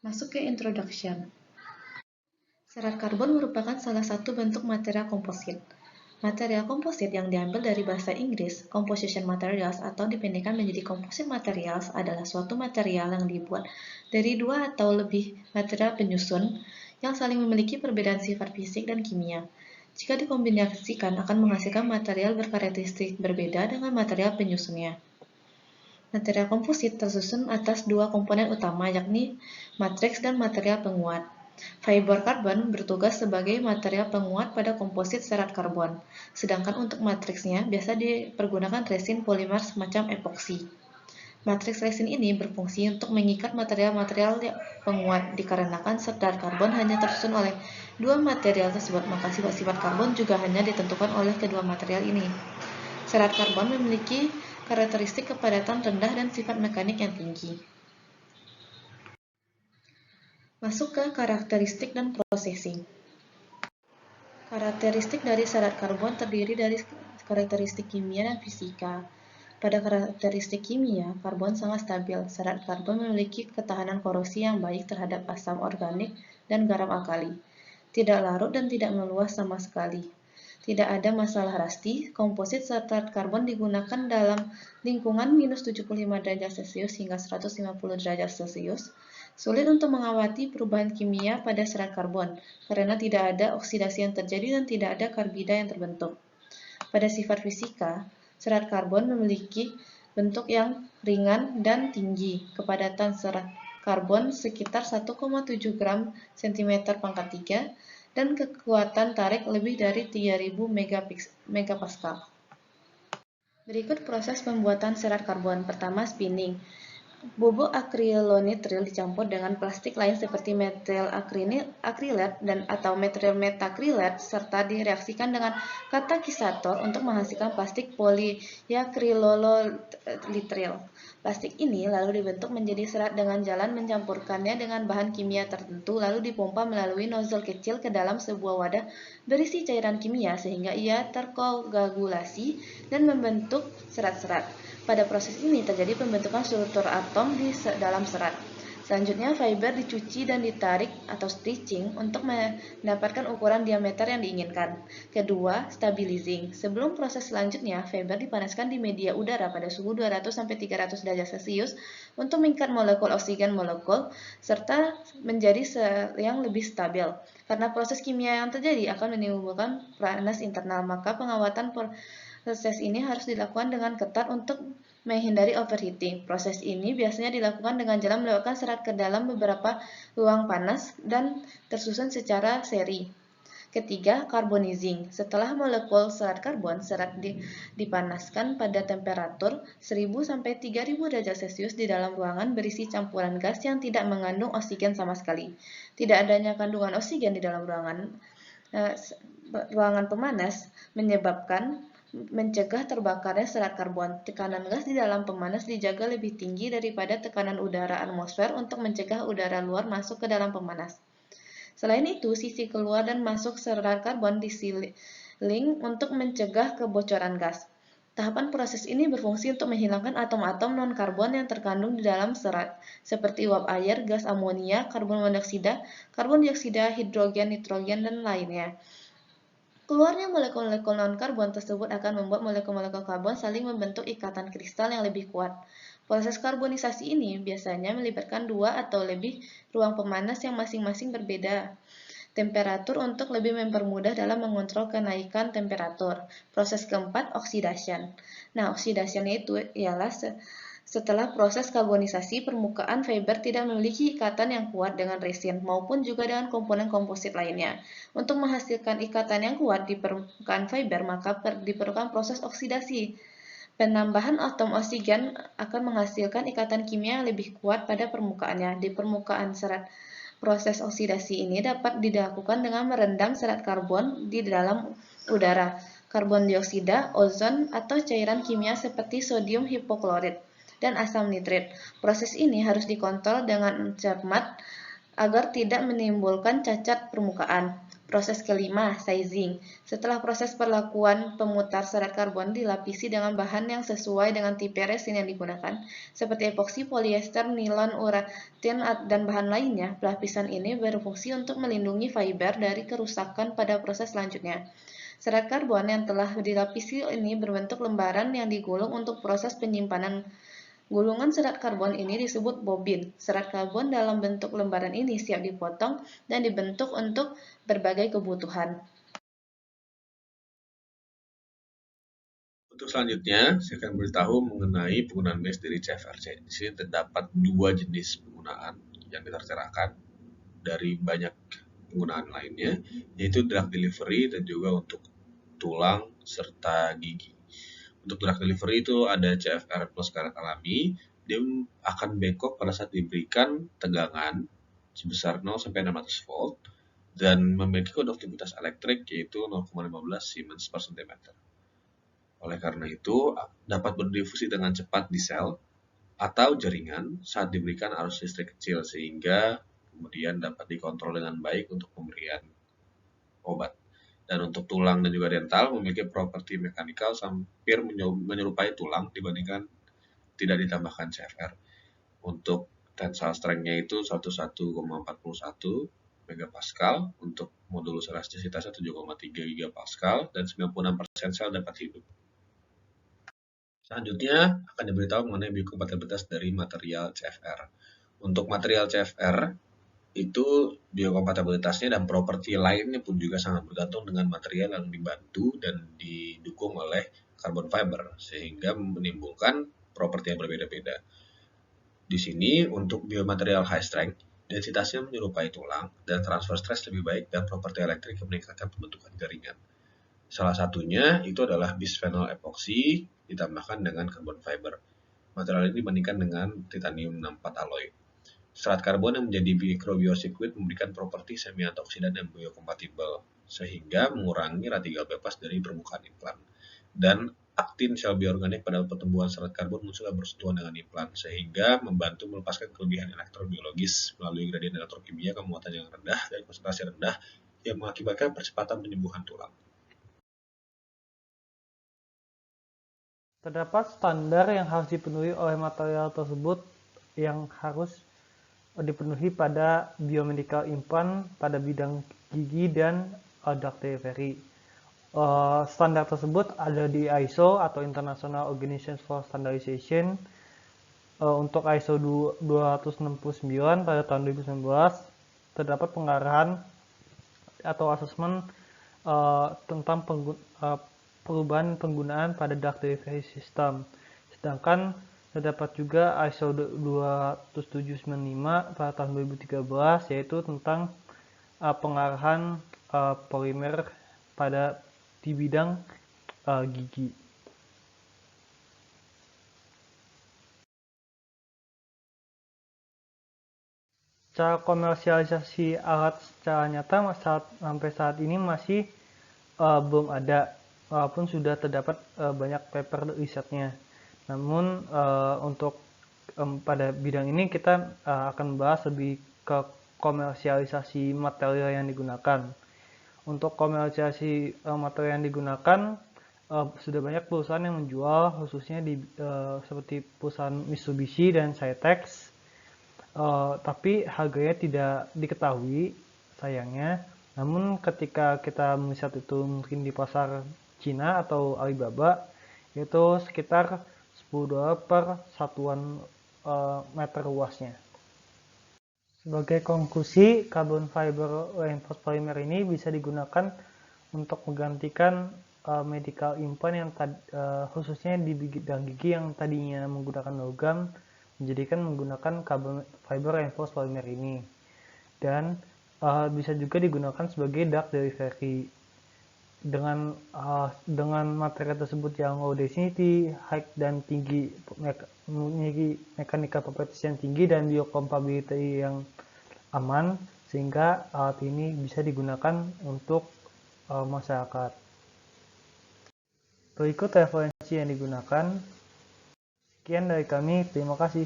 Masuk ke introduction. Serat karbon merupakan salah satu bentuk material komposit. Material komposit yang diambil dari bahasa Inggris, composition materials atau dipendekkan menjadi composite materials adalah suatu material yang dibuat dari dua atau lebih material penyusun yang saling memiliki perbedaan sifat fisik dan kimia. Jika dikombinasikan akan menghasilkan material berkarakteristik berbeda dengan material penyusunnya. Material komposit tersusun atas dua komponen utama, yakni matriks dan material penguat. Fiber karbon bertugas sebagai material penguat pada komposit serat karbon, sedangkan untuk matriksnya biasa dipergunakan resin polimer semacam epoksi. Matriks resin ini berfungsi untuk mengikat material-material penguat dikarenakan serat karbon hanya tersusun oleh dua material tersebut, maka sifat-sifat karbon juga hanya ditentukan oleh kedua material ini. Serat karbon memiliki karakteristik kepadatan rendah dan sifat mekanik yang tinggi. Masuk ke karakteristik dan processing. Karakteristik dari serat karbon terdiri dari karakteristik kimia dan fisika. Pada karakteristik kimia, karbon sangat stabil. Serat karbon memiliki ketahanan korosi yang baik terhadap asam organik dan garam alkali. Tidak larut dan tidak meluas sama sekali. Tidak ada masalah rasti. Komposit serat karbon digunakan dalam lingkungan minus 75 derajat Celcius hingga 150 derajat Celcius. Sulit untuk mengamati perubahan kimia pada serat karbon, karena tidak ada oksidasi yang terjadi dan tidak ada karbida yang terbentuk. Pada sifat fisika, serat karbon memiliki bentuk yang ringan dan tinggi. Kepadatan serat karbon sekitar 1,7 gram cm/3 dan kekuatan tarik lebih dari 3000 megapascal. Berikut proses pembuatan serat karbon. Pertama, spinning. Bubuk akrilonitril dicampur dengan plastik lain seperti metil akrilat dan atau metil metakrilat serta direaksikan dengan katalisator untuk menghasilkan plastik polyakrilonitril. Plastik ini lalu dibentuk menjadi serat dengan jalan mencampurkannya dengan bahan kimia tertentu lalu dipompa melalui nozzle kecil ke dalam sebuah wadah berisi cairan kimia sehingga ia terkoagulasi dan membentuk serat-serat. Pada proses ini terjadi pembentukan struktur atom di dalam serat. Selanjutnya, fiber dicuci dan ditarik atau stitching untuk mendapatkan ukuran diameter yang diinginkan. Kedua, stabilizing. Sebelum proses selanjutnya, fiber dipanaskan di media udara pada suhu 200-300 derajat Celcius untuk mengikat molekul oksigen molekul serta menjadi yang lebih stabil. Karena proses kimia yang terjadi akan menimbulkan panas internal, maka pengawatan proses ini harus dilakukan dengan ketat untuk menghindari overheating. Proses ini biasanya dilakukan dengan jalan melewatkan serat ke dalam beberapa ruang panas dan tersusun secara seri. Ketiga, carbonizing. Setelah molekul serat karbon, serat dipanaskan pada temperatur 1000-3000 derajat Celcius di dalam ruangan berisi campuran gas yang tidak mengandung oksigen sama sekali. Tidak adanya kandungan oksigen di dalam ruangan pemanas mencegah terbakarnya serat karbon. Tekanan gas di dalam pemanas dijaga lebih tinggi daripada tekanan udara atmosfer untuk mencegah udara luar masuk ke dalam pemanas. Selain itu, sisi keluar dan masuk serat karbon disiling untuk mencegah kebocoran gas. Tahapan proses ini berfungsi untuk menghilangkan atom-atom non-karbon yang terkandung di dalam serat, seperti uap air, gas amonia, karbon monoksida, karbon dioksida, hidrogen, nitrogen, dan lainnya. Keluarnya molekul-molekul non-karbon tersebut akan membuat molekul-molekul karbon saling membentuk ikatan kristal yang lebih kuat. Proses karbonisasi ini biasanya melibatkan dua atau lebih ruang pemanas yang masing-masing berbeda temperatur untuk lebih mempermudah dalam mengontrol kenaikan temperatur. Proses keempat, oxidation. Nah, oxidation itu ialah setelah proses karbonisasi, permukaan fiber tidak memiliki ikatan yang kuat dengan resin maupun juga dengan komponen komposit lainnya. Untuk menghasilkan ikatan yang kuat di permukaan fiber, maka diperlukan proses oksidasi. Penambahan atom oksigen akan menghasilkan ikatan kimia yang lebih kuat pada permukaannya. Di permukaan serat, proses oksidasi ini dapat dilakukan dengan merendam serat karbon di dalam udara, karbon dioksida, ozon, atau cairan kimia seperti sodium hipoklorit dan asam nitrit. Proses ini harus dikontrol dengan cermat agar tidak menimbulkan cacat permukaan. Proses kelima, sizing. Setelah proses perlakuan, pemutar serat karbon dilapisi dengan bahan yang sesuai dengan tipe resin yang digunakan, seperti epoksi, polyester, nilon, uratin, dan bahan lainnya. Lapisan ini berfungsi untuk melindungi fiber dari kerusakan pada proses selanjutnya. Serat karbon yang telah dilapisi ini berbentuk lembaran yang digulung untuk proses penyimpanan. Gulungan serat karbon ini disebut bobin. Serat karbon dalam bentuk lembaran ini siap dipotong dan dibentuk untuk berbagai kebutuhan. Untuk selanjutnya, saya akan beritahu mengenai penggunaan mesh dari CFRC. Di sini terdapat dua jenis penggunaan yang terterakan dari banyak penggunaan lainnya, yaitu drug delivery dan juga untuk tulang serta gigi. Untuk drug delivery itu ada CFR plus karet alami, dia akan bengkok pada saat diberikan tegangan sebesar 0 sampai 600 volt dan memiliki konduktivitas elektrik yaitu 0,15 Siemens per cm. Oleh karena itu, dapat berdifusi dengan cepat di sel atau jaringan saat diberikan arus listrik kecil sehingga kemudian dapat dikontrol dengan baik untuk pemberian obat. Dan untuk tulang dan juga dental memiliki properti mekanikal hampir menyerupai tulang dibandingkan tidak ditambahkan CFR. Untuk tensile strength-nya itu 11,41 megapascal, untuk modulus elastisitasnya 7,3 gigapascal, dan 96% sel dapat hidup. Selanjutnya akan diberitahu mengenai biokompatibilitas dari material CFR. Untuk material CFR itu biokompatibilitasnya dan properti lainnya pun juga sangat bergantung dengan material yang dibantu dan didukung oleh carbon fiber sehingga menimbulkan properti yang berbeda-beda. Di sini untuk biomaterial high strength densitasnya menyerupai tulang dan transfer stress lebih baik dan properti elektrik yang meningkatkan pembentukan jaringan. Salah satunya itu adalah bisphenol epoxy ditambahkan dengan carbon fiber. Material ini dibandingkan dengan titanium 64 alloy. Serat karbon yang menjadi microbiosecret memberikan properti semi-antioksidan yang biokompatibel sehingga mengurangi radikal bebas dari permukaan implan. Dan aktin sel bioorganik pada pertumbuhan serat karbon sudah bersentuhan dengan implan sehingga membantu melepaskan kelebihan elektrobiologis melalui gradien elektrokimia kemuatan yang rendah dan konsentrasi rendah yang mengakibatkan percepatan penyembuhan tulang. Terdapat standar yang harus dipenuhi oleh material tersebut yang harus dipenuhi pada biomedical implant pada bidang gigi dan drug delivery. Standar tersebut ada di ISO atau International Organization for Standardization. Untuk ISO 269 pada tahun 2019 terdapat pengarahan atau asesmen tentang perubahan penggunaan pada drug delivery system. Sedangkan terdapat juga ISO 27795 pada tahun 2013 yaitu tentang pengarahan polimer pada di bidang gigi. Cara komersialisasi alat secara nyata sampai saat ini masih belum ada, walaupun sudah terdapat banyak paper risetnya. Namun untuk pada bidang ini kita akan membahas lebih ke komersialisasi material yang digunakan. Untuk komersialisasi material yang digunakan sudah banyak perusahaan yang menjual, khususnya di seperti perusahaan Mitsubishi dan Cytex. Tapi harganya tidak diketahui sayangnya. Namun ketika kita melihat itu mungkin di pasar Cina atau Alibaba itu sekitar $10 per satuan meter luasnya. Sebagai konklusi, carbon fiber reinforced polymer ini bisa digunakan untuk menggantikan medical implant yang khususnya di bidang gigi yang tadinya menggunakan logam menjadikan menggunakan carbon fiber reinforced polymer ini, dan bisa juga digunakan sebagai drug delivery dengan material tersebut yang low density, high dan tinggi, memiliki mechanical properties yang tinggi dan biocompatibility yang aman sehingga alat ini bisa digunakan untuk masyarakat. Berikut referensi yang digunakan. Sekian dari kami, terima kasih.